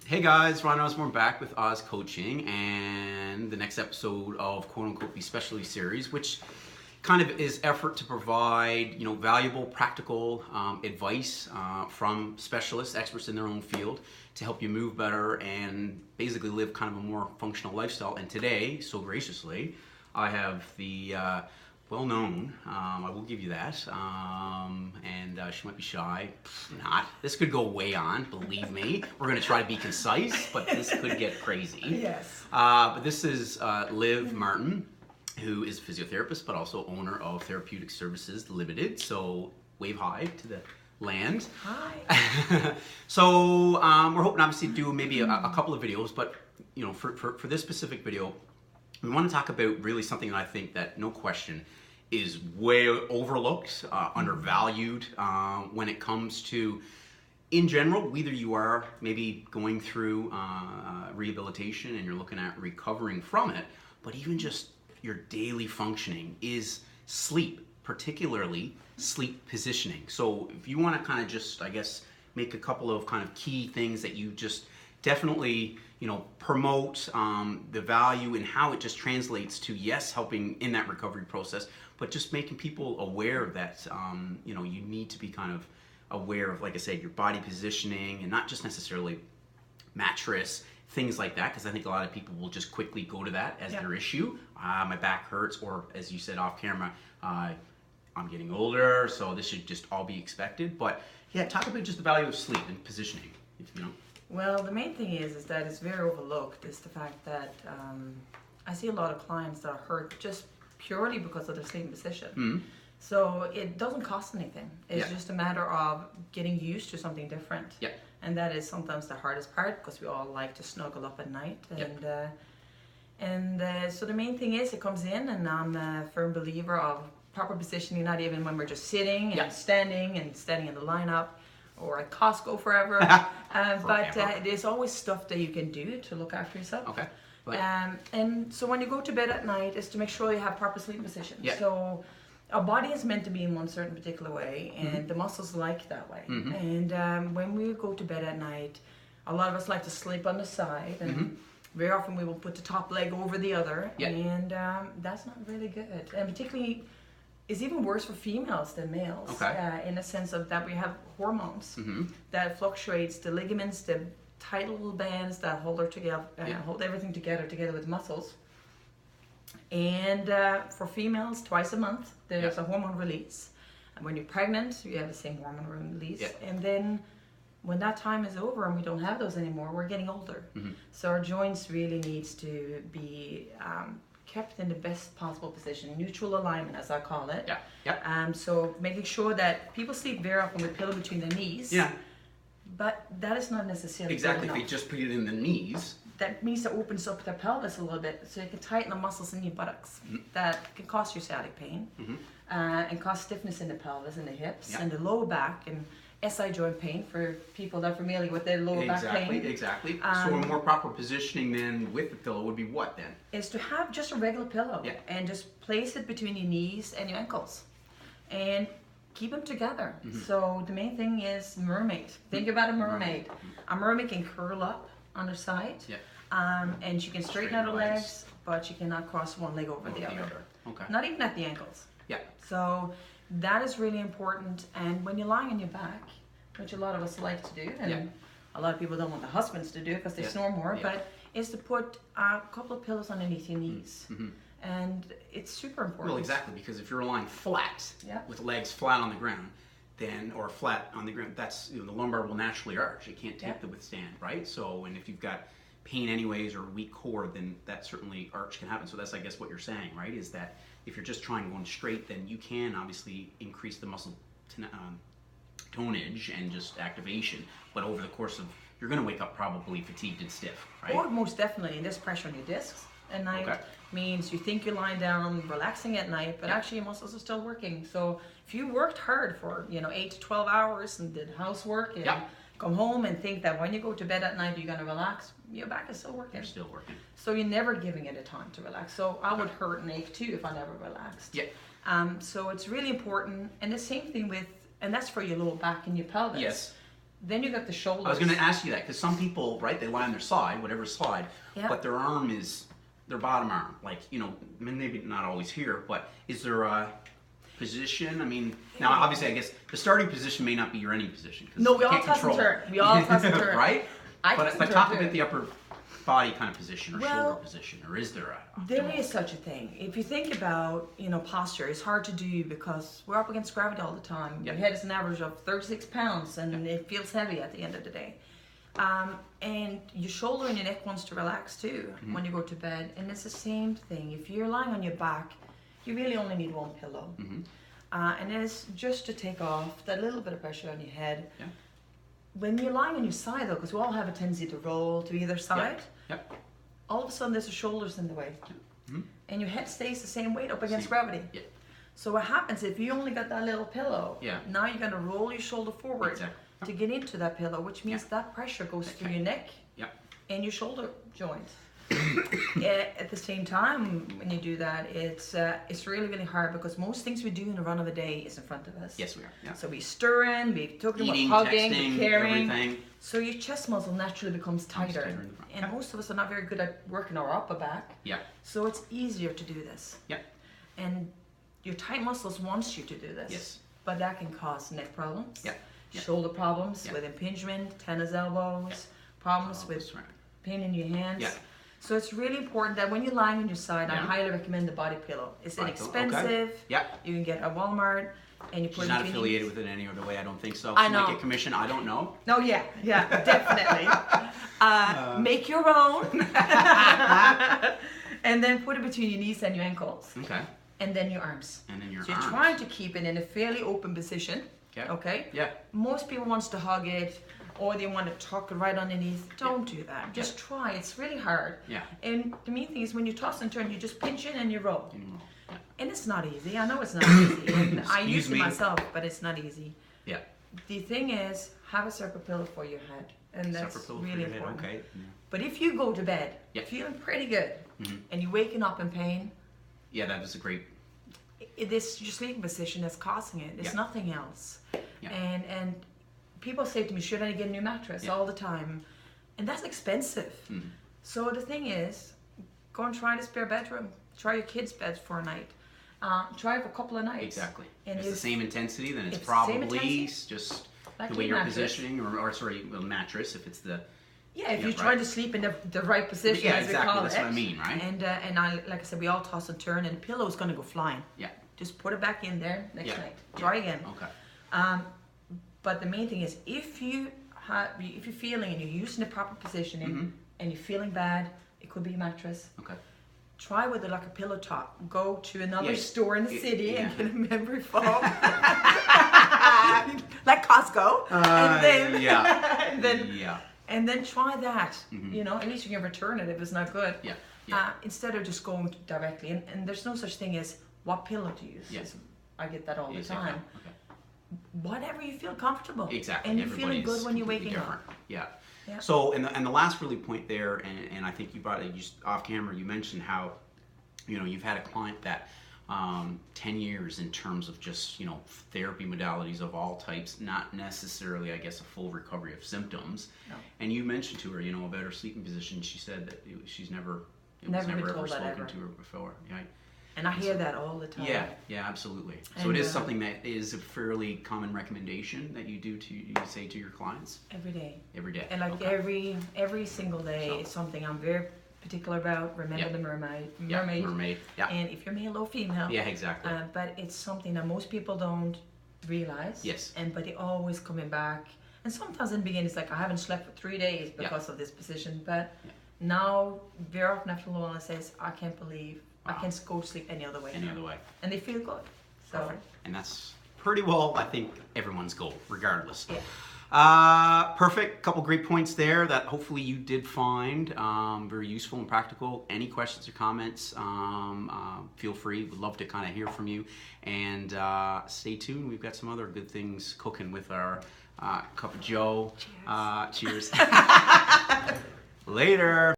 Hey guys, Ron Osborne back with Oz Coaching and the next episode of quote unquote the specialty series, which kind of is effort to provide valuable practical advice from specialists, experts in their own field to help you move better and basically live kind of a more functional lifestyle. And today, so graciously, I have the well-known, I will give you that, and she might be shy, not. This could go way on, believe me. We're going to try to be concise, but this could get crazy. Yes. But this is Liv Martin, who is a physiotherapist, but also owner of Therapeutic Services Limited. So wave hi to the land. Hi. So we're hoping obviously to do maybe a couple of videos, but for this specific video, we want to talk about really something that I think that no question is way overlooked, undervalued when it comes to, in general, whether you are maybe going through rehabilitation and you're looking at recovering from it, but even just your daily functioning is sleep, particularly sleep positioning. So if you want to kind of just, I guess, make a couple of kind of key things that you just definitely promote the value and how it just translates to, yes, helping in that recovery process, but just making people aware that you need to be kind of aware of, like I said, your body positioning and not just necessarily mattress, things like that, because I think a lot of people will just quickly go to that as their issue. My back hurts, or as you said off camera, I'm getting older, so this should just all be expected. But yeah, talk about just the value of sleep and positioning, Well, the main thing is that it's very overlooked is the fact that I see a lot of clients that are hurt just purely because of their sleeping position. Mm-hmm. So it doesn't cost anything. It's just a matter of getting used to something different. Yeah. And that is sometimes the hardest part because we all like to snuggle up at night. And so the main thing is it comes in, and I'm a firm believer of proper positioning, not even when we're just sitting and standing in the lineup or at Costco forever. But there's always stuff that you can do to look after yourself. Okay. And so when you go to bed at night is to make sure you have proper sleep position. Yeah. So our body is meant to be in one certain particular way, and the muscles like that way. Mm-hmm. And when we go to bed at night, a lot of us like to sleep on the side, and very often we will put the top leg over the other, and that's not really good. And particularly, it's even worse for females than males, in the sense of that we have hormones that fluctuates the ligaments, the tight little bands that hold her together, hold everything together with muscles. And for females, twice a month, there's a hormone release. And when you're pregnant, you have the same hormone release. Yeah. And then when that time is over and we don't have those anymore, we're getting older. So our joints really needs to be kept in the best possible position, neutral alignment, as I call it. So making sure that people sleep very often with pillow between their knees. Yeah. But that is not necessarily exactly. If they just put it in the knees, that means it opens up the pelvis a little bit, so you can tighten the muscles in your buttocks. That can cause you sciatic pain, and cause stiffness in the pelvis and the hips and the lower back, and SI joint pain for people that are familiar with their lower back pain. Exactly. So a more proper positioning then with the pillow would be what then? Is to have just a regular pillow and just place it between your knees and your ankles, and keep them together. So the main thing is mermaid. Think about a mermaid. A mermaid can curl up on her side, and she can straighten out her legs, but she cannot cross one leg over the other. Okay. Not even at the ankles. Yeah. So that is really important. And when you're lying on your back, which a lot of us like to do, and a lot of people don't want the husbands to do because they snore more, but is to put a couple of pillows underneath your knees. And it's super important. Well, exactly, because if you're lying flat with legs flat on the ground, then, or flat on the ground, that's, the lumbar will naturally arch. It can't take the withstand, right? So, and if you've got pain anyways or a weak core, then that certainly arch can happen. So that's, I guess, what you're saying, right? Is that if you're just trying going straight, then you can obviously increase the muscle tonnage and just activation. But over the course of, you're going to wake up probably fatigued and stiff, right? Or most definitely, and there's pressure on your discs at night. Means you think you're lying down, relaxing at night, but actually your muscles are still working. So if you worked hard for 8 to 12 hours and did housework and come home and think that when you go to bed at night you're going to relax, your back is still working. You're still working. So you're never giving it a time to relax. So I would hurt and ache too if I never relaxed. So it's really important. And the same thing with, and that's for your lower back and your pelvis. Then you got the shoulders. I was going to ask you that because some people, right, they lie on their side, whatever side, but their arm is their bottom arm. Like, you know, maybe not always here, but is there a position? I mean, now obviously I guess the starting position may not be your ending position. No, we all toss and turn. We all toss and turn. Right? But talk about the upper body kind of position or shoulder position, or is there a? There is such a thing. If you think about, you know, posture, it's hard to do because we're up against gravity all the time. Your head is an average of 36 pounds and it feels heavy at the end of the day. And your shoulder and your neck wants to relax too when you go to bed. And it's the same thing. If you're lying on your back, you really only need one pillow. And it's just to take off that little bit of pressure on your head. When you're lying on your side though, because we all have a tendency to roll to either side, all of a sudden there's the shoulders in the way. And your head stays the same weight up against gravity. So what happens if you only got that little pillow, now you're going to roll your shoulder forward to get into that pillow, which means that pressure goes through your neck and your shoulder joints. At the same time, when you do that, it's really, really hard because most things we do in the run of a day is in front of us. Yes, we are. So we stirring, we talking Eating, about hugging, texting, caring. everything. So your chest muscle naturally becomes tighter. And most of us are not very good at working our upper back. So it's easier to do this. And your tight muscles wants you to do this. But that can cause neck problems, shoulder problems with impingement, tennis elbows, problems with pain in your hands. So it's really important that when you're lying on your side, I highly recommend the body pillow. It's inexpensive. You can get at Walmart and you put She's it not affiliated with it any other way, I don't think so. I know. Make a commission, I don't know. No, definitely. Make your own. And then put it between your knees and your ankles. And then your arms. And then your so arms. You're trying to keep it in a fairly open position. Most people wants to hug it or they want to tuck it right underneath. Don't do that. Just try. It's really hard. And the main thing is when you toss and turn, you just pinch in and you roll. And it's not easy. I know it's not easy. And I used it myself, but it's not easy. The thing is, have a separate pillow for your head. And that's really important. But if you go to bed feeling pretty good and you're waking up in pain, that was a great... This your sleeping position is causing it. It's nothing else. And people say to me, should I get a new mattress all the time? And that's expensive. So the thing is, go and try the spare bedroom. Try your kids' bed for a night. Try it for a couple of nights. And if it's the same intensity, then it's probably just like the way you're positioning, or sorry, the mattress, if it's the... if you're trying to sleep in the right position, as we call that's it. what I mean, right? And I, like I said, we all toss and turn, and the pillow is going to go flying. Just put it back in there next night. Try again. But the main thing is, if you're feeling and you're using the proper positioning and you're feeling bad, it could be a mattress. Try with like a pillow top. Go to another store in the city and get a memory foam, like Costco, and then try that. You know, at least you can return it if it's not good. Instead of just going directly. And there's no such thing as what pillow to use. I get that all the time. Whatever you feel comfortable. And you're feeling good when you're waking up. So, and the last really point there, and I think you brought it just off camera, you mentioned how, you know, you've had a client that 10 years in terms of just, you know, therapy modalities of all types, not necessarily, I guess, a full recovery of symptoms. And you mentioned to her, you know, about her sleeping position. She said that she's never ever spoken to her before. And I hear that all the time. Yeah, absolutely. So it is something that is a fairly common recommendation that you say to your clients? Every day. Every day. And like every single day is something I'm very particular about. Remember the mermaid. Mermaid. And if you're male or female. Exactly. But it's something that most people don't realize. But they're always coming back. And sometimes in the beginning it's like, I haven't slept for 3 days because of this position. But now, very often after a while, it says, I can't believe I can't go to sleep any other way. And they feel good. So. Perfect. And that's pretty well, I think, everyone's goal, regardless. Perfect. Couple great points there that hopefully you did find very useful and practical. Any questions or comments, feel free. We'd love to kind of hear from you. And stay tuned. We've got some other good things cooking with our cup of Joe. Cheers. Later.